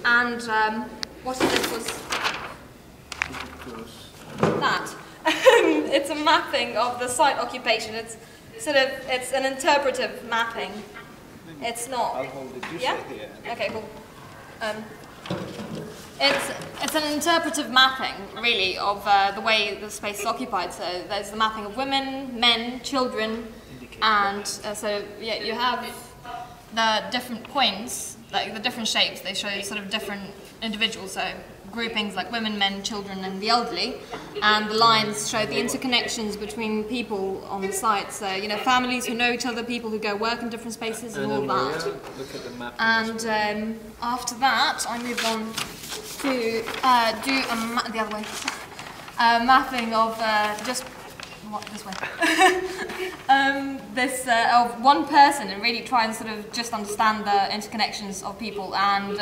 And what it is was that. It's a mapping of the site occupation. It's an interpretive mapping. It's not. I'll hold it. You Yeah? sit here. Okay, cool. It's an interpretive mapping, really, of the way the space is occupied. So there's the mapping of women, men, children, and so yeah, you have the different points, like the different shapes. They show sort of different individuals. So groupings like women, men, children, and the elderly, and the lines show the interconnections between people on the site. So families who know each other, people who go work in different spaces, and all that. Look at the map. And after that, I moved on to do the other way, mapping of this way, of one person, and really try and sort of just understand the interconnections of people and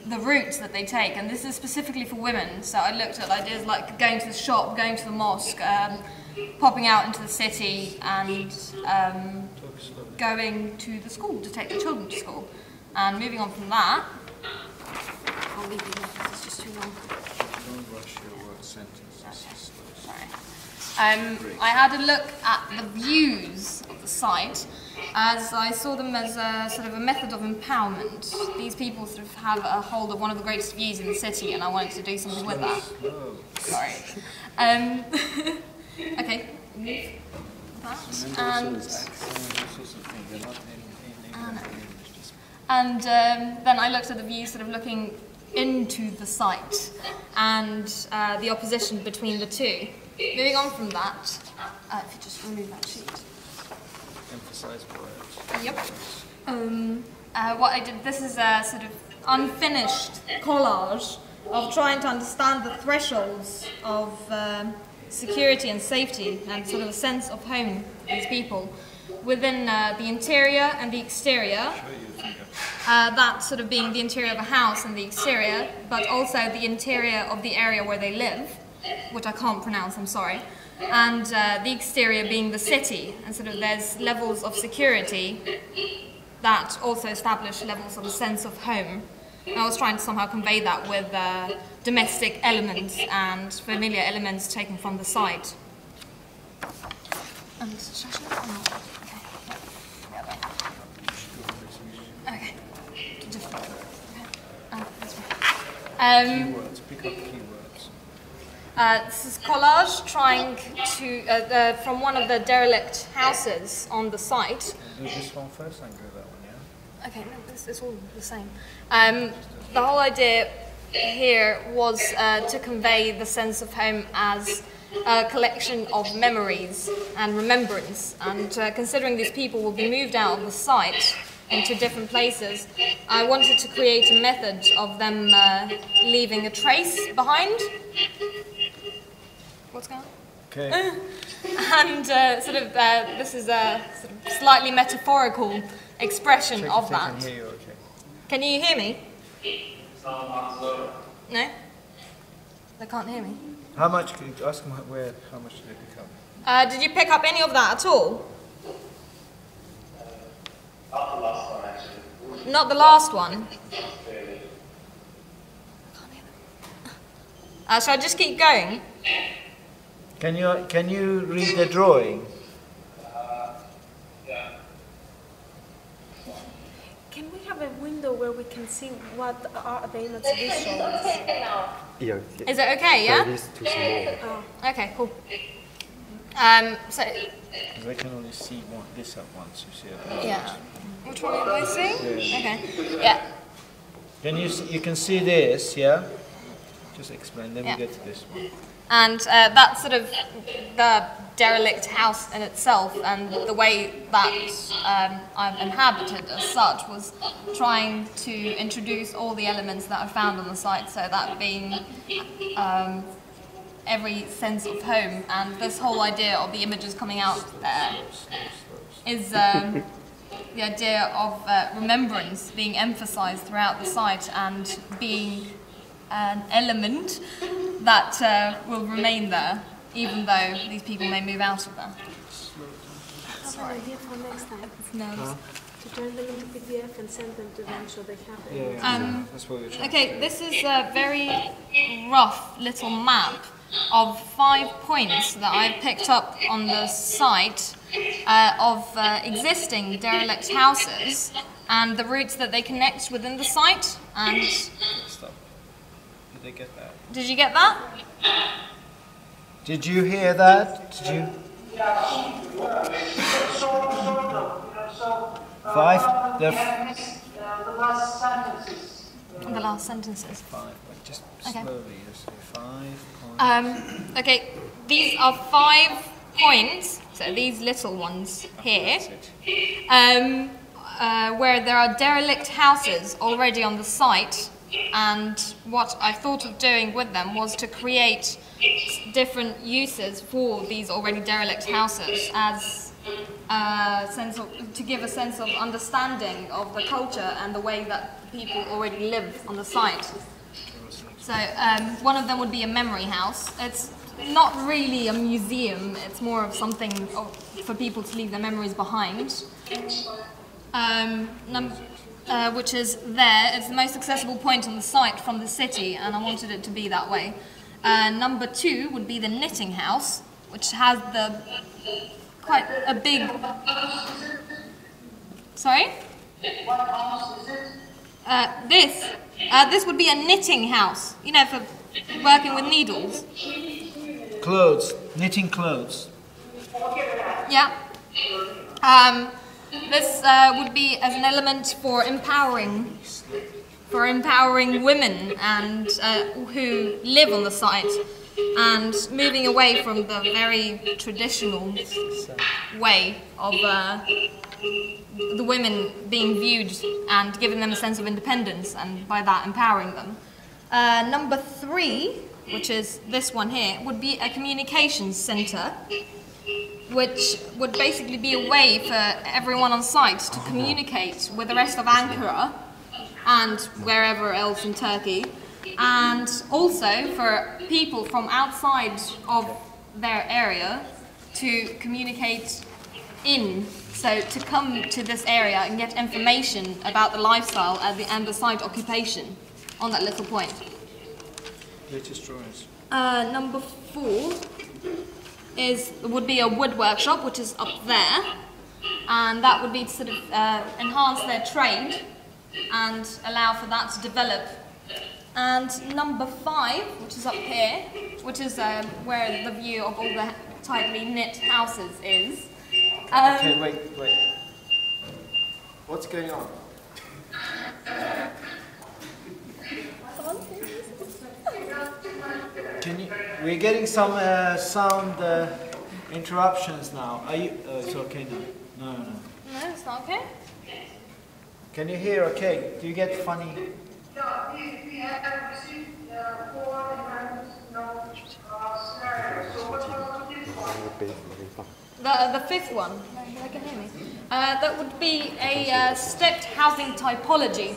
the routes that they take. And this is specifically for women. So I looked at ideas like going to the shop, going to the mosque, popping out into the city, and going to the school to take the children to school. And moving on from that, I'll leave you here because it's just too long. Don't rush your word sentences. Okay. Sorry. I had a look at the views of the site, as I saw them as a sort of a method of empowerment. These people sort of have a hold of one of the greatest views in the city, and I wanted to do something with that. Sorry. Okay. And then I looked at the view sort of looking into the site and the opposition between the two. Moving on from that, if you just remove that sheet. Emphasize words. Yep. What I did, this is a sort of unfinished collage of trying to understand the thresholds of security and safety and sort of a sense of home for these people within the interior and the exterior. That sort of being the interior of a house and the exterior, but also the interior of the area where they live, which I can't pronounce, I'm sorry, and the exterior being the city, and sort of there's levels of security that also establish levels of a sense of home. And I was trying to somehow convey that with domestic elements and familiar elements taken from the site. And should I show it or not? Okay. Keywords. Pick up keywords. This is collage trying to from one of the derelict houses on the site. Do this one first and go that one, yeah? Okay, no, it's all the same. The whole idea here was to convey the sense of home as a collection of memories and remembrance. And considering these people will be moved out of the site into different places, I wanted to create a method of them leaving a trace behind. What's going on? Okay. And this is a sort of slightly metaphorical expression of that. I can hear you, okay. Can you hear me? No? They can't hear me. How much, can you ask them how much did they pick up? Did you pick up any of that at all? Not the last one, actually. Not the last one? Shall I just keep going? Can you read the drawing? Yeah. Can we have a window where we can see what are the images visuals? Yeah. Is it okay, yeah? It is too small. Okay, cool. So, Because I can only see this at once, you see it. yeah. Which one are we seeing? Yeah. Okay. Yeah. Can you can see this, yeah? Just explain, then Yeah. we get to this one. And that's sort of the derelict house in itself, and the way that I've inhabited as such was trying to introduce all the elements that I found on the site, so that being every sense of home, and this whole idea of the images coming out there is the idea of remembrance being emphasized throughout the site and being an element that will remain there, even though these people may move out of there. I have an idea for next time. No. To turn them into PDF and send them to them so they have it. Yeah, that's what we're trying. Okay, this is a very rough little map of 5 points that I picked up on the site of existing derelict houses and the routes that they connect within the site. And Stop. Did they get that? did you get that? Did you hear that? Did you? Five? The last sentences. The last sentences. Five, but just Okay. slowly. Just say 5 points. Okay, these are 5 points, so these little ones here, where there are derelict houses already on the site, and what I thought of doing with them was to create different uses for these already derelict houses as to give a sense of understanding of the culture and the way that people already live on the site. So one of them would be a memory house. It's not really a museum, it's more of something for people to leave their memories behind. Which is there. It's the most accessible point on the site from the city, and I wanted it to be that way. Number 2 would be the knitting house, which has quite a big... Sorry? What house is it? This would be a knitting house, you know, for working with needles. Clothes. Knitting clothes. Yeah. This would be as an element for empowering women and who live on the site, and moving away from the very traditional way of the women being viewed and giving them a sense of independence, and by that empowering them. Number 3, which is this one here, would be a communications centre, which would basically be a way for everyone on site to communicate with the rest of Ankara and wherever else in Turkey, and also for people from outside of their area to communicate in, so to come to this area and get information about the lifestyle and the site occupation on that little point. Latest drawings. Number 4 would be a wood workshop, which is up there, and that would be to sort of enhance their trade and allow for that to develop. And number 5, which is up here, which is where the view of all the tightly knit houses is. Okay, wait. What's going on? We're getting some sound interruptions now. Are you? Oh, it's okay now. No. No, it's not okay. Can you hear? Okay. Do you get funny? No, we have received 4 different scenarios. So what was the fifth one? The 5th one, I can hear me. That would be a stepped housing typology.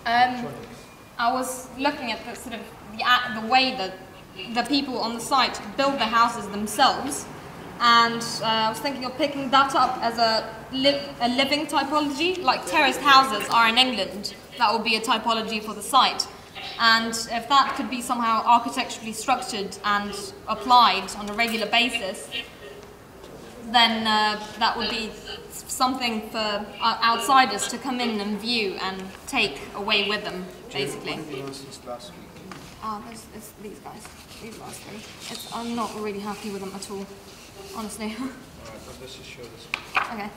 I was looking at the sort of the way that the people on the site build the houses themselves, and I was thinking of picking that up as a living typology, like terraced houses are in England. That would be a typology for the site, and if that could be somehow architecturally structured and applied on a regular basis, then that would be something for outsiders to come in and view and take away with them, basically. Last week. It's these guys, these last 3. I'm not really happy with them at all, honestly. Alright, but let's just show this one. Okay.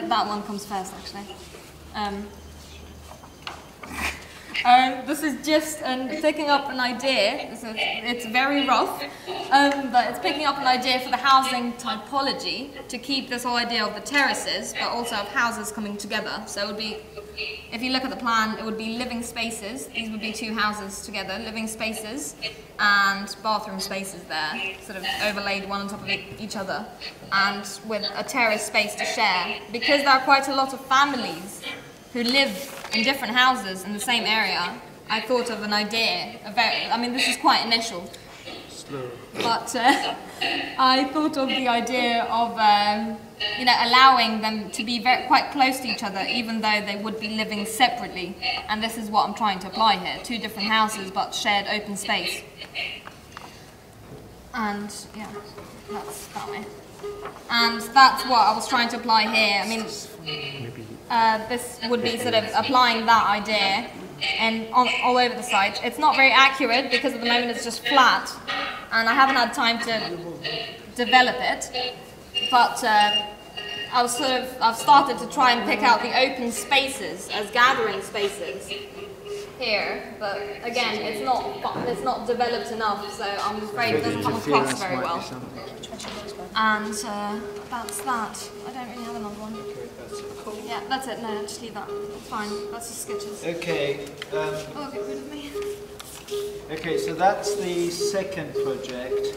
That one comes first, actually. This is just picking up an idea. It's very rough, but it's picking up an idea for the housing typology to keep this whole idea of the terraces, but also of houses coming together. So it would be, if you look at the plan, it would be living spaces. These would be 2 houses together, living spaces and bathroom spaces there, sort of overlaid one on top of each other, and with a terrace space to share. Because there are quite a lot of families who live in different houses in the same area, I thought of an idea. This is quite initial, but I thought of the idea of allowing them to be quite close to each other, even though they would be living separately. And this is what I'm trying to apply here: 2 different houses, but shared open space. And yeah, that's that way. And that's what I was trying to apply here. I mean, this would be sort of applying that idea and all over the site. It's not very accurate because at the moment it's just flat, and I haven't had time to develop it. But I've started to try and pick out the open spaces as gathering spaces here, but again, it's not developed enough, so I'm afraid it doesn't come across very well. And that's that. I don't really have another one. Cool. Yeah, that's it. No, just leave that. It's fine. That's just sketches. Okay. Oh, get rid of me. Okay, so that's the second project.